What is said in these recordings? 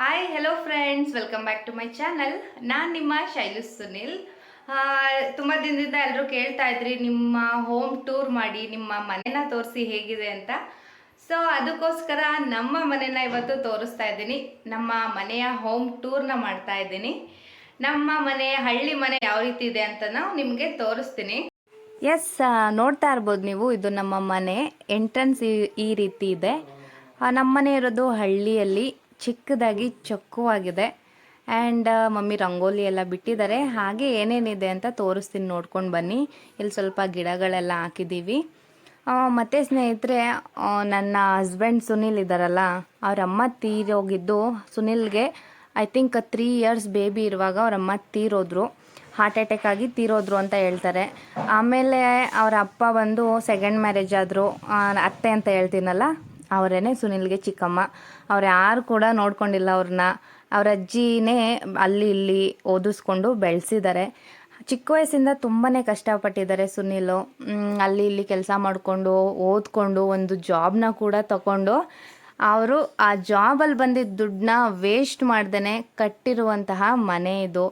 Hi hello friends, welcome back to my channel. ನಾನು ನಿಮ್ಮ ಶೈಲು ಸುನಿಲ್. ತುಂಬ ದಿನದಿಂದ ಎಲ್ಲರೂ ಕೇಳ್ತಾ ಇದ್ರಿ ನಿಮ್ಮ ಹೋಮ್ ಟೂರ್ ಮಾಡಿ, ನಿಮ್ಮ ಮನೆನ ತೋರಿಸಿ ಹೇಗಿದೆ ಅಂತ. ಸೊ ಅದಕ್ಕೋಸ್ಕರ ನಮ್ಮ ಮನೆನ ಇವತ್ತು ತೋರಿಸ್ತಾ ಇದ್ದೀನಿ. ನಮ್ಮ ಮನೆಯ ಹೋಮ್ ಟೂರ್ನ ಮಾಡ್ತಾ ಇದ್ದೀನಿ. ನಮ್ಮ ಮನೆ ಹಳ್ಳಿ ಮನೆ ಯಾವ ರೀತಿ ಇದೆ ಅಂತ ನಾವು ನಿಮಗೆ ತೋರಿಸ್ತೀನಿ. ಎಸ್, ನೋಡ್ತಾ ಇರ್ಬೋದು ನೀವು, ಇದು ನಮ್ಮ ಮನೆ ಎಂಟ್ರೆನ್ಸ್ ಈ ರೀತಿ ಇದೆ. ನಮ್ಮ ಮನೆ ಇರೋದು ಹಳ್ಳಿಯಲ್ಲಿ, ಚಿಕ್ಕದಾಗಿ ಚೊಕ್ಕವಾಗಿದೆ. ಆ್ಯಂಡ್ ಮಮ್ಮಿ ರಂಗೋಲಿ ಎಲ್ಲ ಬಿಟ್ಟಿದ್ದಾರೆ. ಹಾಗೆ ಏನೇನಿದೆ ಅಂತ ತೋರಿಸ್ತೀನಿ, ನೋಡ್ಕೊಂಡು ಬನ್ನಿ. ಇಲ್ಲಿ ಸ್ವಲ್ಪ ಗಿಡಗಳೆಲ್ಲ ಹಾಕಿದ್ದೀವಿ. ಮತ್ತು ಸ್ನೇಹಿತರೆ, ನನ್ನ ಹಸ್ಬೆಂಡ್ ಸುನಿಲ್ ಇದ್ದಾರಲ್ಲ, ಅವರಮ್ಮ ತೀರೋಗಿದ್ದು. ಸುನಿಲ್ಗೆ ಐ ಥಿಂಕ್ 3 ಇಯರ್ಸ್ ಬೇಬಿ ಇರುವಾಗ ಅವರಮ್ಮ ತೀರೋದ್ರು. ಹಾರ್ಟ್ ಅಟ್ಯಾಕ್ ಆಗಿ ತೀರೋದ್ರು ಅಂತ ಹೇಳ್ತಾರೆ. ಆಮೇಲೆ ಅವರ ಅಪ್ಪ ಬಂದು ಸೆಕೆಂಡ್ ಮ್ಯಾರೇಜ್ ಆದರು. ಅತ್ತೆ ಅಂತ ಹೇಳ್ತೀನಲ್ಲ, ಅವರೇನೆ ಸುನಿಲ್ಗೆ ಚಿಕ್ಕಮ್ಮ. ಅವ್ರು ಯಾರು ಕೂಡ ನೋಡ್ಕೊಂಡಿಲ್ಲ ಅವ್ರನ್ನ. ಅವ್ರ ಅಜ್ಜಿನೇ ಅಲ್ಲಿ ಇಲ್ಲಿ ಓದಿಸ್ಕೊಂಡು ಬೆಳೆಸಿದ್ದಾರೆ. ಚಿಕ್ಕ ವಯಸ್ಸಿಂದ ತುಂಬಾ ಕಷ್ಟಪಟ್ಟಿದ್ದಾರೆ ಸುನಿಲು. ಅಲ್ಲಿ ಇಲ್ಲಿ ಕೆಲಸ ಮಾಡಿಕೊಂಡು ಓದ್ಕೊಂಡು ಒಂದು ಜಾಬ್ನ ಕೂಡ ತಗೊಂಡು ಅವರು ಆ ಜಾಬಲ್ಲಿ ಬಂದಿದ್ದ ದುಡ್ಡನ್ನ ವೇಸ್ಟ್ ಮಾಡ್ದೇ ಕಟ್ಟಿರುವಂತಹ ಮನೆ ಇದು.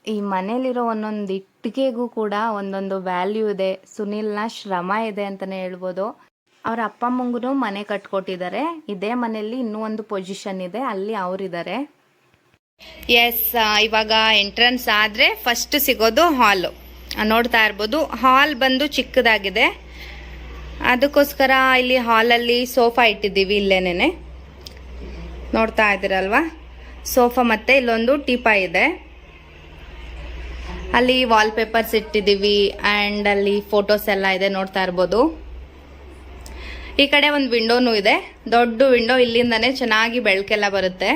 ಈ ಮನೇಲಿರೋ ಒಂದೊಂದು ಇಟ್ಟಿಗೆಗೂ ಕೂಡ ಒಂದೊಂದು ವ್ಯಾಲ್ಯೂ ಇದೆ. ಸುನಿಲ್ನ ಶ್ರಮ ಇದೆ ಅಂತಲೇ ಹೇಳ್ಬೋದು. ಅವ್ರ ಅಪ್ಪ ಅಮ್ಮಂಗೂ ಮನೆ ಕಟ್ಕೊಟ್ಟಿದ್ದಾರೆ. ಇದೇ ಮನೆಯಲ್ಲಿ ಇನ್ನೂ ಒಂದು ಪೊಸಿಷನ್ ಇದೆ, ಅಲ್ಲಿ ಅವರಿದ್ದಾರೆ. ಎಸ್, ಇವಾಗ ಎಂಟ್ರೆನ್ಸ್ ಆದರೆ ಫಸ್ಟ್ ಸಿಗೋದು ಹಾಲು. ನೋಡ್ತಾ ಇರ್ಬೋದು, ಹಾಲ್ ಬಂದು ಚಿಕ್ಕದಾಗಿದೆ. ಅದಕ್ಕೋಸ್ಕರ ಇಲ್ಲಿ ಹಾಲಲ್ಲಿ ಸೋಫಾ ಇಟ್ಟಿದ್ದೀವಿ. ಇಲ್ಲೇನೆ ನೋಡ್ತಾ ಇದ್ದೀರಲ್ವಾ, ಸೋಫಾ ಮತ್ತು ಇಲ್ಲೊಂದು ಟೀಪಾ ಇದೆ. ಅಲ್ಲಿ ವಾಲ್ಪೇಪರ್ಸ್ ಇಟ್ಟಿದ್ದೀವಿ. ಆ್ಯಂಡ್ ಅಲ್ಲಿ ಫೋಟೋಸ್ ಎಲ್ಲ ಇದೆ, ನೋಡ್ತಾ ಇರ್ಬೋದು. ಈ ಕಡೆ ಒಂದು ವಿಂಡೋನೂ ಇದೆ, ದೊಡ್ಡ ವಿಂಡೋ. ಇಲ್ಲಿಂದಾನೆ ಚೆನ್ನಾಗಿ ಬೆಳಕೆಲ್ಲ ಬರುತ್ತೆ.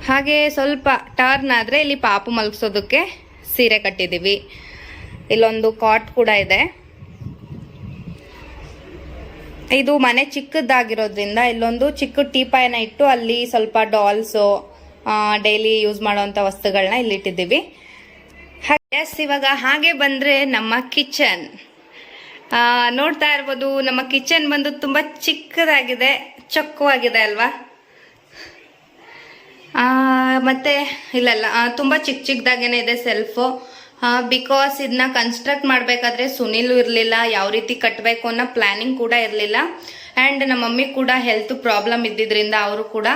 ಹಾಗೆ ಸ್ವಲ್ಪ ಟರ್ನ್ ಆದರೆ ಇಲ್ಲಿ ಪಾಪು ಮಲಗಿಸೋದಕ್ಕೆ ಸೀರೆ ಕಟ್ಟಿದ್ದೀವಿ. ಇಲ್ಲೊಂದು ಕಾಟ್ ಕೂಡ ಇದೆ. ಇದು ಮನೆ ಚಿಕ್ಕದಾಗಿರೋದ್ರಿಂದ ಇಲ್ಲೊಂದು ಚಿಕ್ಕ ಟೀಪಾಯನ್ನ ಇಟ್ಟು ಅಲ್ಲಿ ಸ್ವಲ್ಪ ಡಾಲ್ಸು, ಡೈಲಿ ಯೂಸ್ ಮಾಡೋವಂಥ ವಸ್ತುಗಳನ್ನ ಇಲ್ಲಿಟ್ಟಿದ್ದೀವಿ. ಎಸ್, ಇವಾಗ ಹಾಗೆ ಬಂದರೆ ನಮ್ಮ ಕಿಚನ್ ನೋಡ್ತಾ ಇರ್ಬೋದು. ನಮ್ಮ ಕಿಚನ್ ಬಂದು ತುಂಬ ಚಿಕ್ಕದಾಗಿದೆ, ಚೊಕ್ಕವಾಗಿದೆ ಅಲ್ವಾ. ಮತ್ತೆ ಇಲ್ಲೆಲ್ಲ ತುಂಬ ಚಿಕ್ಕದಾಗೇನೆ ಇದೆ ಸೆಲ್ಫು. ಬಿಕಾಸ್ ಇದನ್ನ ಕನ್ಸ್ಟ್ರಕ್ಟ್ ಮಾಡಬೇಕಾದ್ರೆ ಸುನಿಲು ಇರಲಿಲ್ಲ, ಯಾವ ರೀತಿ ಕಟ್ಟಬೇಕು ಅನ್ನೋ ಪ್ಲ್ಯಾನಿಂಗ್ ಕೂಡ ಇರಲಿಲ್ಲ. ಆ್ಯಂಡ್ ನಮ್ಮ ಮಮ್ಮಿ ಕೂಡ ಹೆಲ್ತ್ ಪ್ರಾಬ್ಲಮ್ ಇದ್ದಿದ್ದರಿಂದ ಅವರು ಕೂಡ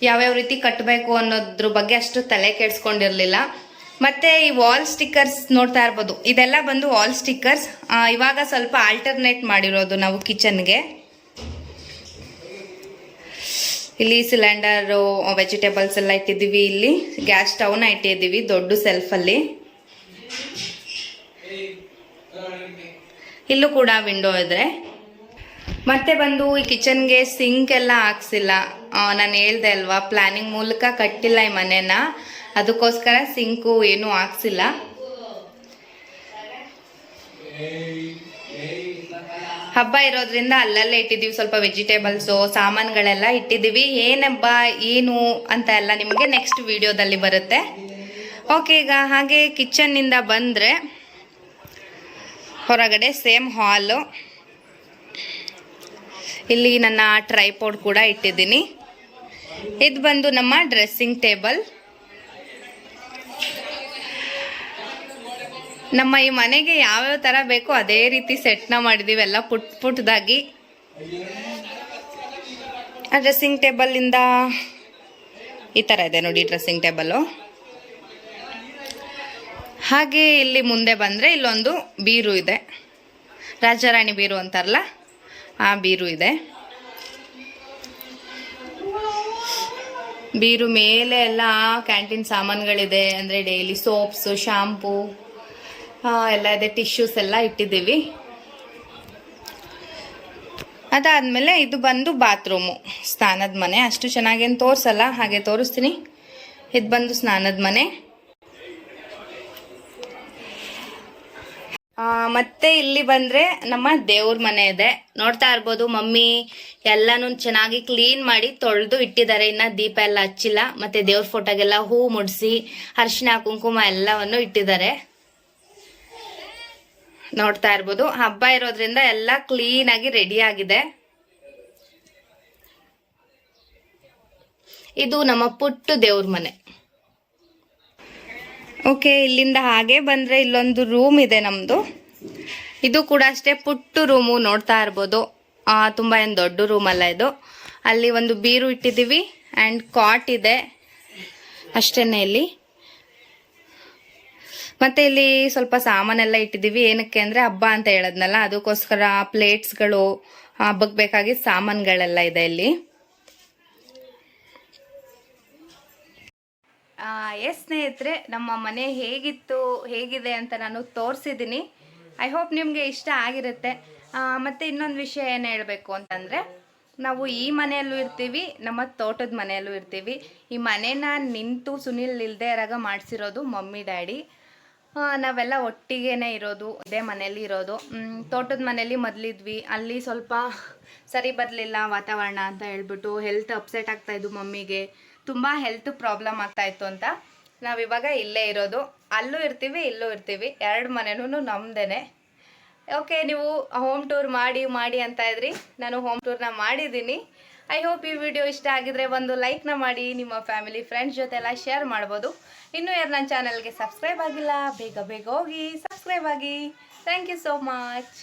ಯಾವ್ಯಾವ ರೀತಿ ಕಟ್ಟಬೇಕು ಅನ್ನೋದ್ರ ಬಗ್ಗೆ ಅಷ್ಟು ತಲೆ ಕೆಡಿಸ್ಕೊಂಡಿರಲಿಲ್ಲ. ಮತ್ತು ಈ ವಾಲ್ ಸ್ಟಿಕ್ಕರ್ಸ್ ನೋಡ್ತಾ ಇರ್ಬೋದು, ಇದೆಲ್ಲ ಬಂದು ವಾಲ್ ಸ್ಟಿಕ್ಕರ್ಸ್. ಇವಾಗ ಸ್ವಲ್ಪ ಆಲ್ಟರ್ನೇಟ್ ಮಾಡಿರೋದು ನಾವು ಕಿಚನ್ಗೆ. ಇಲ್ಲಿ ಸಿಲಿಂಡರು, ವೆಜಿಟೇಬಲ್ಸ್ ಎಲ್ಲ ಇಟ್ಟಿದ್ದೀವಿ. ಇಲ್ಲಿ ಗ್ಯಾಸ್ ಸ್ಟವ್ನ ಇಟ್ಟಿದ್ದೀವಿ ದೊಡ್ಡ ಸೆಲ್ಫಲ್ಲಿ. ಇಲ್ಲೂ ಕೂಡ ವಿಂಡೋ ಇದೆ. ಮತ್ತೆ ಬಂದು ಈ ಕಿಚನ್ಗೆ ಸಿಂಕ್ ಎಲ್ಲ ಹಾಕ್ಸಿಲ್ಲ. ನಾನು ಹೇಳ್ದೆ ಅಲ್ವಾ, ಪ್ಲಾನಿಂಗ್ ಮೂಲಕ ಕಟ್ಟಿಲ್ಲ ಈ ಮನೆನ, ಅದಕ್ಕೋಸ್ಕರ ಸಿಂಕು ಏನೂ ಹಾಕ್ಸಿಲ್ಲ. ಹಬ್ಬ ಇರೋದ್ರಿಂದ ಅಲ್ಲಲ್ಲೇ ಇಟ್ಟಿದ್ದೀವಿ ಸ್ವಲ್ಪ ವೆಜಿಟೇಬಲ್ಸು, ಸಾಮಾನುಗಳೆಲ್ಲ ಇಟ್ಟಿದ್ದೀವಿ. ಏನಬ್ಬ ಏನು ಅಂತ ಎಲ್ಲ ನಿಮಗೆ ನೆಕ್ಸ್ಟ್ ವಿಡಿಯೋದಲ್ಲಿ ಬರುತ್ತೆ. ಓಕೆ, ಈಗ ಹಾಗೆ ಕಿಚನ್ನಿಂದ ಬಂದರೆ ಹೊರಗಡೆ ಸೇಮ್ ಹಾಲು. ಇಲ್ಲಿ ನನ್ನ ಟ್ರೈಪೋಡ್ ಕೂಡ ಇಟ್ಟಿದ್ದೀನಿ. ಇದು ಬಂದು ನಮ್ಮ ಡ್ರೆಸ್ಸಿಂಗ್ ಟೇಬಲ್. ನಮ್ಮ ಈ ಮನೆಗೆ ಯಾವ್ಯಾವ ಥರ ಬೇಕೋ ಅದೇ ರೀತಿ ಸೆಟ್ನ ಮಾಡಿದ್ದೀವಿ, ಎಲ್ಲ ಪುಟ್ಟದಾಗಿ. ಆ ಡ್ರೆಸ್ಸಿಂಗ್ ಟೇಬಲಿಂದ ಈ ಥರ ಇದೆ ನೋಡಿ ಡ್ರೆಸ್ಸಿಂಗ್ ಟೇಬಲು. ಹಾಗೆ ಇಲ್ಲಿ ಮುಂದೆ ಬಂದರೆ ಇಲ್ಲೊಂದು ಬೀರು ಇದೆ, ರಾಜಾರಾಣಿ ಬೀರು ಅಂತಾರಲ್ಲ ಆ ಬೀರು ಇದೆ. ಬೀರು ಮೇಲೆ ಎಲ್ಲ ಕ್ಯಾಂಟೀನ್ ಸಾಮಾನುಗಳಿದೆ, ಅಂದರೆ ಡೈಲಿ ಸೋಪ್ಸು, ಶಾಂಪೂ ಎಲ್ಲ ಇದೆ. ಟಿಶ್ಯೂಸ್ ಎಲ್ಲ ಇಟ್ಟಿದ್ದೀವಿ. ಅದಾದಮೇಲೆ ಇದು ಬಂದು ಬಾತ್ರೂಮು, ಸ್ನಾನದ ಮನೆ. ಅಷ್ಟು ಚೆನ್ನಾಗೇನು ತೋರಿಸಲ್ಲ, ಹಾಗೆ ತೋರಿಸ್ತೀನಿ. ಇದು ಬಂದು ಸ್ನಾನದ ಮನೆ. ಮತ್ತೆ ಇಲ್ಲಿ ಬಂದರೆ ನಮ್ಮ ದೇವ್ರ ಮನೆ ಇದೆ. ನೋಡ್ತಾ ಇರ್ಬೋದು, ಮಮ್ಮಿ ಎಲ್ಲನೂ ಚೆನ್ನಾಗಿ ಕ್ಲೀನ್ ಮಾಡಿ ತೊಳೆದು ಇಟ್ಟಿದ್ದಾರೆ. ಇನ್ನು ದೀಪ ಎಲ್ಲ ಹಚ್ಚಿಲ್ಲ. ಮತ್ತು ದೇವ್ರ ಫೋಟೋಗೆಲ್ಲ ಹೂ ಮುಡಿಸಿ ಅರಿಶಿನ ಕುಂಕುಮ ಎಲ್ಲವನ್ನು ಇಟ್ಟಿದ್ದಾರೆ. ನೋಡ್ತಾ ಇರ್ಬೋದು, ಹಬ್ಬ ಇರೋದ್ರಿಂದ ಎಲ್ಲ ಕ್ಲೀನಾಗಿ ರೆಡಿ ಆಗಿದೆ. ಇದು ನಮ್ಮ ಪುಟ್ಟು ದೇವ್ರ ಮನೆ. ಓಕೆ, ಇಲ್ಲಿಂದ ಹಾಗೆ ಬಂದರೆ ಇಲ್ಲೊಂದು ರೂಮ್ ಇದೆ ನಮ್ಮದು. ಇದು ಕೂಡ ಅಷ್ಟೇ ಪುಟ್ಟು ರೂಮು, ನೋಡ್ತಾ ಇರ್ಬೋದು. ತುಂಬ ಏನು ದೊಡ್ಡ ರೂಮ್ ಅಲ್ಲ ಇದು. ಅಲ್ಲಿ ಒಂದು ಬೀರು ಇಟ್ಟಿದ್ದೀವಿ ಆ್ಯಂಡ್ ಕಾಟ್ ಇದೆ ಅಷ್ಟೇನೆ ಇಲ್ಲಿ. ಮತ್ತು ಇಲ್ಲಿ ಸ್ವಲ್ಪ ಸಾಮಾನೆಲ್ಲ ಇಟ್ಟಿದ್ದೀವಿ. ಏನಕ್ಕೆ ಅಂದರೆ ಹಬ್ಬ ಅಂತ ಹೇಳದ್ನಲ್ಲ, ಅದಕ್ಕೋಸ್ಕರ ಪ್ಲೇಟ್ಸ್ಗಳು, ಹಬ್ಬಕ್ಕೆ ಬೇಕಾಗಿದ್ದ ಸಾಮಾನುಗಳೆಲ್ಲ ಇದೆ ಇಲ್ಲಿ. ಎಸ್ ಸ್ನೇಹಿತರೆ, ನಮ್ಮ ಮನೆ ಹೇಗಿದೆ ಅಂತ ನಾನು ತೋರಿಸಿದ್ದೀನಿ. ಐ ಹೋಪ್ ನಿಮಗೆ ಇಷ್ಟ ಆಗಿರುತ್ತೆ. ಮತ್ತು ಇನ್ನೊಂದು ವಿಷಯ ಏನು ಹೇಳಬೇಕು ಅಂತಂದರೆ, ನಾವು ಈ ಮನೆಯಲ್ಲೂ ಇರ್ತೀವಿ, ನಮ್ಮ ತೋಟದ ಮನೆಯಲ್ಲೂ ಇರ್ತೀವಿ. ಈ ಮನೇನ ನಿಂತು ಸುನಿಲ್ ಇಲ್ಲದೆ ಇರಾಗ ಮಾಡಿಸಿರೋದು ಮಮ್ಮಿ ಡ್ಯಾಡಿ. ನಾವೆಲ್ಲ ಒಟ್ಟಿಗೇ ಇರೋದು, ಇದೇ ಮನೆಯಲ್ಲಿ ಇರೋದು. ತೋಟದ ಮನೆಯಲ್ಲಿ ಮೊದಲಿದ್ವಿ, ಅಲ್ಲಿ ಸ್ವಲ್ಪ ಸರಿ ಬರಲಿಲ್ಲ ವಾತಾವರಣ ಅಂತ ಹೇಳ್ಬಿಟ್ಟು ಹೆಲ್ತ್ ಅಪ್ಸೆಟ್ ಆಗ್ತಾಯಿದ್ದು ಮಮ್ಮಿಗೆ. ತುಂಬ ಹೆಲ್ತ್ ಪ್ರಾಬ್ಲಮ್ ಆಗ್ತಾಯಿತ್ತು ಅಂತ ನಾವಿವಾಗ ಇಲ್ಲೇ ಇರೋದು. ಅಲ್ಲೂ ಇರ್ತೀವಿ, ಇಲ್ಲೂ ಇರ್ತೀವಿ, ಎರಡು ಮನೆಯೂ ನಮ್ಮದೇ. ಓಕೆ, ನೀವು ಹೋಮ್ ಟೂರ್ ಮಾಡಿ ಅಂತ ಇದ್ರಿ. ನಾನು ಹೋಮ್ ಟೂರ್ನ ಮಾಡಿದ್ದೀನಿ. ಐ ಹೋಪ್ ಈ ವಿಡಿಯೋ ಇಷ್ಟ ಆಗಿದ್ರೆ ಒಂದು ಲೈಕ್ನ ಮಾಡಿ, ನಿಮ್ಮ ಫ್ಯಾಮಿಲಿ ಫ್ರೆಂಡ್ಸ್ ಜೊತೆ ಎಲ್ಲ ಶೇರ್ ಮಾಡ್ಬೋದು. ಇನ್ನೂ ಯಾರು ನನ್ನ ಚಾನಲ್ಗೆ ಸಬ್ಸ್ಕ್ರೈಬ್ ಆಗಿಲ್ಲ, ಬೇಗ ಹೋಗಿ ಸಬ್ಸ್ಕ್ರೈಬ್ ಆಗಿ. Thank you so much.